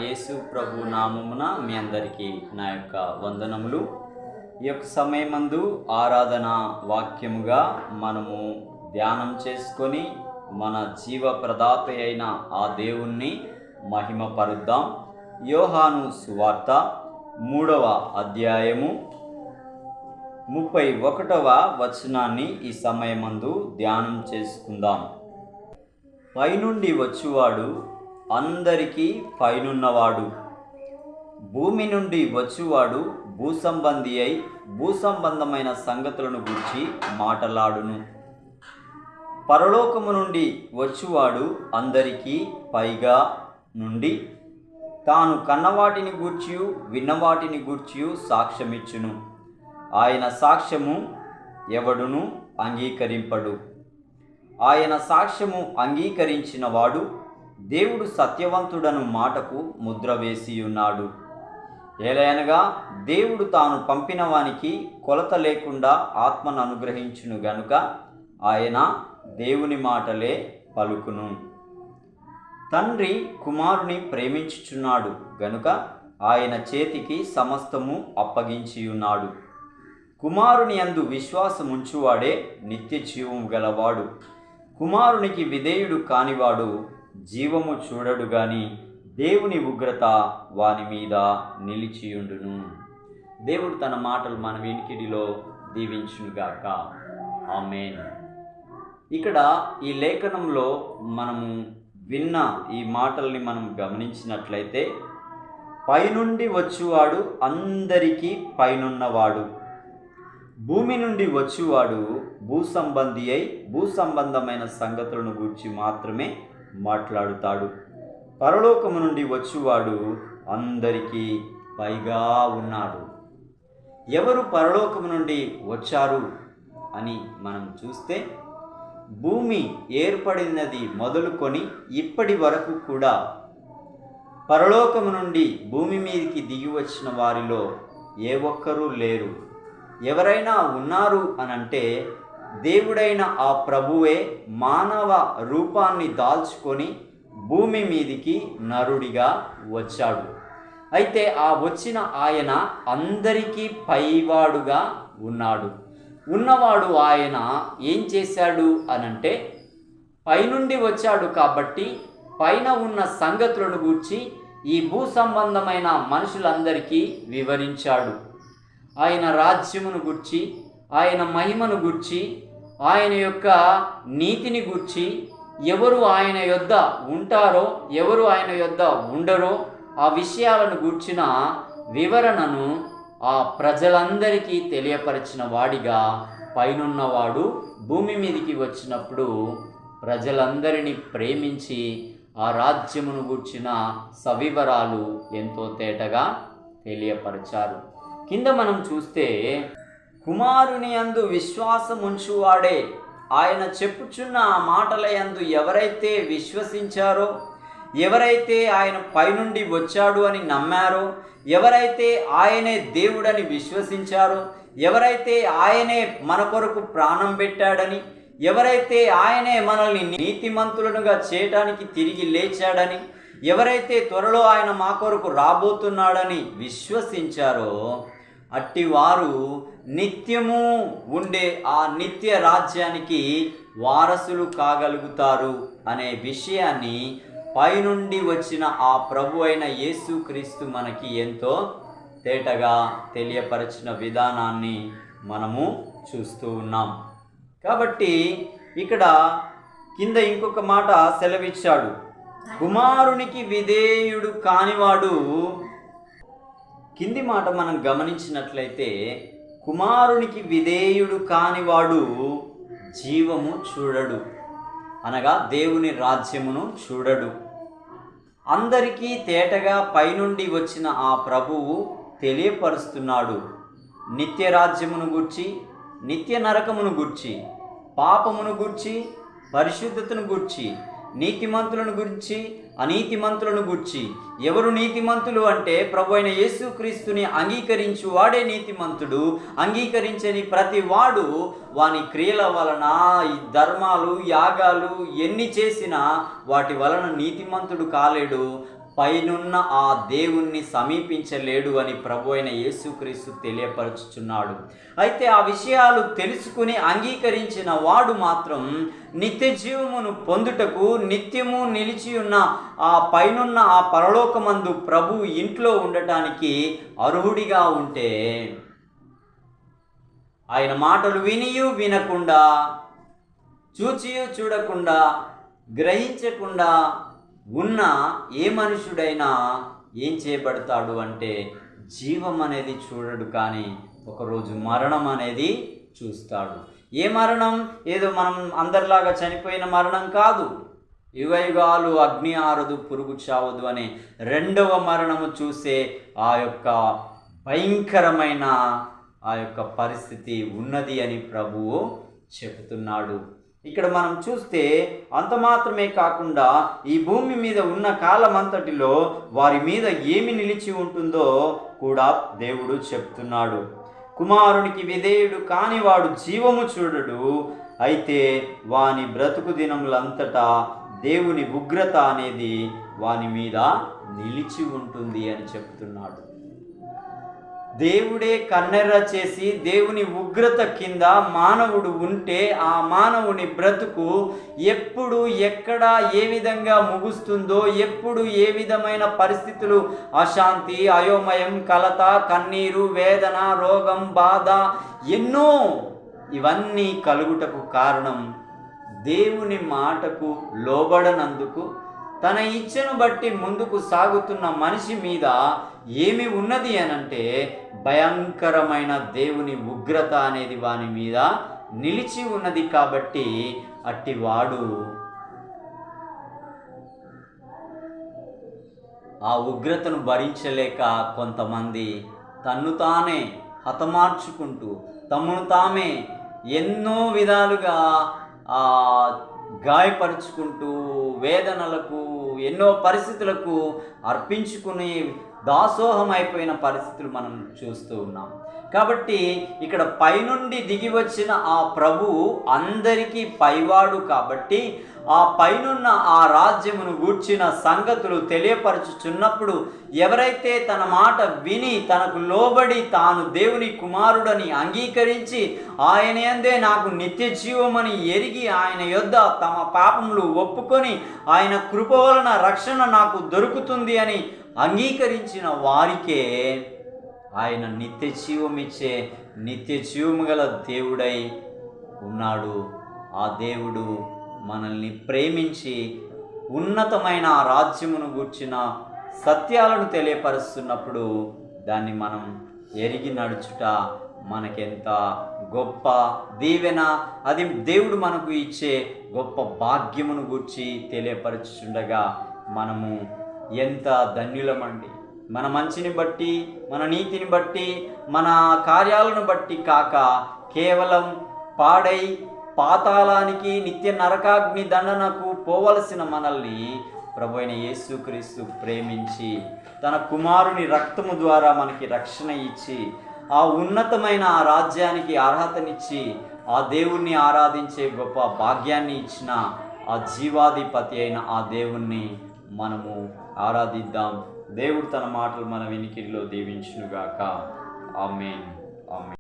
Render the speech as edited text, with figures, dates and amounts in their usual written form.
యేసు ప్రభు నామమున మీ అందరికీ నా యొక్క వందనములు. ఈ యొక్క సమయమందు ఆరాధన వాక్యముగా మనము ధ్యానం చేసుకొని మన జీవ ప్రదాత అయిన ఆ దేవుణ్ణి మహిమపరుద్దాం. యోహాను సువార్త 3వ అధ్యాయము 31వ వచనాన్ని ఈ సమయమందు ధ్యానం చేసుకుందాం. పైనుండి వచ్చువాడు అందరికీ పైనున్నవాడు, భూమి నుండి వచ్చువాడు భూసంబంధి అయి భూసంబంధమైన సంగతులను గూర్చి మాటలాడును. పరలోకము నుండి వచ్చువాడు అందరికీ పైగా నుండి తాను కన్నవాటిని గూర్చియు విన్నవాటిని గూర్చియు సాక్ష్యమిచ్చును. ఆయన సాక్ష్యము ఎవడును అంగీకరింపడు. ఆయన సాక్ష్యము అంగీకరించిన వాడు దేవుడు సత్యవంతుడను మాటకు ముద్ర వేసి ఉన్నాడు. ఏలయనగా దేవుడు తాను పంపిన వానికి కొలత లేకుండా ఆత్మను అనుగ్రహించును గనుక ఆయన దేవుని మాటలే పలుకును. తండ్రి కుమారుని ప్రేమించుచున్నాడు గనుక ఆయన చేతికి సమస్తము అప్పగించి ఉన్నాడు. కుమారుని యందు విశ్వాసముంచువాడే నిత్య జీవము గలవాడు. కుమారునికి విధేయుడు కానివాడు జీవము చూడడు గాని దేవుని ఉగ్రత వాని మీద నిలిచియుండును. దేవుడు తన మాటలు మన వినికిడిలో దీవించునుగాక. ఆమేన్. ఇక్కడ ఈ లేఖనంలో మనము విన్న ఈ మాటల్ని మనం గమనించినట్లయితే, పైనుండి వచ్చువాడు అందరికీ పైనున్నవాడు, భూమి నుండి వచ్చువాడు భూసంబంధి అయి భూసంబంధమైన సంగతులను గూర్చి మాత్రమే మాట్లాడుతాడు. పరలోకము నుండి వచ్చువాడు అందరికీ పైగా ఉన్నాడు. ఎవరు పరలోకము నుండి వచ్చారు అని మనం చూస్తే, భూమి ఏర్పడినది మొదలుకొని ఇప్పటి వరకు కూడా పరలోకము నుండి భూమి మీదకి దిగి వచ్చిన వారిలో ఏ ఒక్కరూ లేరు. ఎవరైనా ఉన్నారు అనంటే దేవుడైన ఆ ప్రభువే మానవ రూపాన్ని దాల్చుకొని భూమి మీదికి నరుడిగా వచ్చాడు. అయితే ఆ వచ్చిన ఆయన అందరికీ పైవాడుగా ఉన్నాడు. ఉన్నవాడు ఆయన ఏం చేశాడు అనంటే, పైనుండి వచ్చాడు కాబట్టి పైన ఉన్న సంగతులను గూర్చి ఈ భూ సంబంధమైన మనుషులందరికీ వివరించాడు. ఆయన రాజ్యమును గూర్చి, ఆయన మహిమను గూర్చి, ఆయన యొక్క నీతిని గూర్చి, ఎవరు ఆయన యొద్ద ఉంటారో ఎవరు ఆయన యొద్ద ఉండరో ఆ విషయాలను గూర్చిన వివరణను ఆ ప్రజలందరికీ తెలియపరిచిన వాడిగా పైనున్నవాడు భూమి మీదికి వచ్చినప్పుడు ప్రజలందరినీ ప్రేమించి ఆ రాజ్యమును గూర్చిన సవివరాలు ఎంతో తేటగా తెలియపరిచారు. కింద మనం చూస్తే, కుమారుని యందు విశ్వాసముంచువాడే, ఆయన చెప్పుచున్న ఆ మాటల యందు ఎవరైతే విశ్వసించారో, ఎవరైతే ఆయన పైనుండి వచ్చాడు అని నమ్మారో, ఎవరైతే ఆయనే దేవుడని విశ్వసించారో, ఎవరైతే ఆయనే మన కొరకు ప్రాణం పెట్టాడని, ఎవరైతే ఆయనే మనల్ని నీతిమంతులనుగా చేయటానికి తిరిగి లేచాడని, ఎవరైతే త్వరలో ఆయన మా కొరకు రాబోతున్నాడని విశ్వసించారో, అట్టివారు నిత్యము ఉండే ఆ నిత్య రాజ్యానికి వారసులు కాగలుగుతారు అనే విషయాన్ని పైనుండి వచ్చిన ఆ ప్రభు అయిన యేసుక్రీస్తు మనకి ఎంతో తేటగా తెలియపరిచిన విధానాన్ని మనము చూస్తూ ఉన్నాం. కాబట్టి ఇక్కడ కింద ఇంకొక మాట సెలవిచ్చాడు, కుమారునికి విధేయుడు కానివాడు. కింది మాట మనం గమనించినట్లయితే, కుమారునికి విధేయుడు కానివాడు జీవము చూడడు, అనగా దేవుని రాజ్యమును చూడడు. అందరికీ తేటగా పైనుండి వచ్చిన ఆ ప్రభువు తెలియపరుస్తున్నాడు. నిత్య రాజ్యమును గూర్చి, నిత్య నరకమును గూర్చి, పాపమును గూర్చి, పరిశుద్ధతను గూర్చి, నీతిమంతులను గురించి, అనీతిమంతులను గూర్చి. ఎవరు నీతిమంతులు అంటే, ప్రభు అయిన యేసుక్రీస్తుని అంగీకరించు వాడే నీతిమంతుడు. అంగీకరించని ప్రతి వాడు వాని క్రియల వలన, ఈ ధర్మాలు యాగాలు ఎన్ని చేసినా వాటి వలన నీతిమంతుడు కాలేడు. పైనున్న ఆ దేవుణ్ణి సమీపించలేడు అని ప్రభు అయిన యేసుక్రీస్తు తెలియపరుచుచున్నాడు. అయితే ఆ విషయాలు తెలుసుకుని అంగీకరించిన వాడు మాత్రం నిత్య జీవమును పొందుటకు నిత్యము నిలిచి ఉన్న ఆ పైనున్న ఆ పరలోకమందు ప్రభు ఇంట్లో ఉండటానికి అర్హుడిగా ఉంటే, ఆయన మాటలు వినియు వినకుండా, చూచియు చూడకుండా, గ్రహించకుండా ఉన్న ఏ మనుషుడైనా ఏం చేయబడతాడు అంటే జీవం అనేది చూడడు, కానీ ఒకరోజు మరణం అనేది చూస్తాడు. ఏ మరణం? ఏదో మనం అందరిలాగా చనిపోయిన మరణం కాదు. యుగయుగాలు అగ్ని ఆరదు, పురుగు చావదు అనే రెండవ మరణము చూసే ఆ యొక్క భయంకరమైన ఆ యొక్క పరిస్థితి ఉన్నది అని ప్రభువు చెబుతున్నాడు. ఇక్కడ మనం చూస్తే అంత మాత్రమే కాకుండా ఈ భూమి మీద ఉన్న కాలమంతటిలో వారి మీద ఏమి నిలిచి ఉంటుందో కూడా దేవుడు చెప్తున్నాడు. కుమారునికి విధేయుడు కానివాడు జీవము చూడడు, అయితే వాని బ్రతుకు దినములంతటా దేవుని ఉగ్రత అనేది వాని మీద నిలిచి ఉంటుంది అని చెప్తున్నాడు. దేవుడే కన్నెర్ర చేసి దేవుని ఉగ్రత కింద మానవుడు ఉంటే ఆ మానవుని బ్రతుకు ఎప్పుడు ఎక్కడ ఏ విధంగా ముగుస్తుందో, ఎప్పుడు ఏ విధమైన పరిస్థితులు, అశాంతి, అయోమయం, కలత, కన్నీరు, వేదన, రోగం, బాధ ఎన్నో ఇవన్నీ కలుగుటకు కారణం దేవుని మాటకు లోబడనందుకు, తన ఇచ్చను బట్టి ముందుకు సాగుతున్న మనిషి మీద ఏమి ఉన్నది అనంటే భయంకరమైన దేవుని ఉగ్రత అనేది వాని మీద నిలిచి ఉన్నది. కాబట్టి అట్టివాడు ఆ ఉగ్రతను భరించలేక కొంతమంది తన్ను తానే హతమార్చుకుంటూ తమను తామే ఎన్నో విధాలుగా గాయపరుచుకుంటూ వేదనలకు ఎన్నో పరిస్థితులకు అర్పించుకుని దాసోహం అయిపోయిన పరిస్థితులు మనం చూస్తూ ఉన్నాం. కాబట్టి ఇక్కడ పైనుండి దిగి వచ్చిన ఆ ప్రభువు అందరికీ పైవాడు కాబట్టి ఆ పైనున్న ఆ రాజ్యమును గూర్చిన సంగతులు తెలియపరచుచున్నప్పుడు ఎవరైతే తన మాట విని తనకు లోబడి తాను దేవుని కుమారుడని అంగీకరించి ఆయన యందే నాకు నిత్య జీవమని ఎరిగి ఆయన యొద్ద తమ పాపములు ఒప్పుకొని ఆయన కృప వలన రక్షణ నాకు దొరుకుతుంది అని అంగీకరించిన వారికే ఆయన నిత్య జీవమిచ్చే నిత్య జీవము గల దేవుడై ఉన్నాడు. ఆ దేవుడు మనల్ని ప్రేమించి ఉన్నతమైన ఆ రాజ్యమును గూర్చిన సత్యాలను తెలియపరుస్తున్నప్పుడు దాన్ని మనం ఎరిగి నడుచుట మనకెంత గొప్ప దీవెన, అది దేవుడు మనకు ఇచ్చే గొప్ప భాగ్యమును గూర్చి తెలియపరచుచుండగా మనము ఎంత ధన్యులమండి. మన మంచిని బట్టి, మన నీతిని బట్టి, మన కార్యాలను బట్టి కాక కేవలం పాడై పాతాళానికి నిత్య నరకాగ్ని దండనకు పోవలసిన మనల్ని ప్రభు అయిన యేసుక్రీస్తు ప్రేమించి తన కుమారుని రక్తము ద్వారా మనకి రక్షణ ఇచ్చి ఆ ఉన్నతమైన ఆ రాజ్యానికి అర్హతనిచ్చి ఆ దేవుణ్ణి ఆరాధించే గొప్ప భాగ్యాన్ని ఇచ్చిన ఆ జీవాధిపతి అయిన ఆ దేవుణ్ణి మనము ఆరాధిద్దాం. దేవుడు తన మాటలు మన వినికిడిలో దీవించునుగాక. ఆమేన్. ఆమేన్.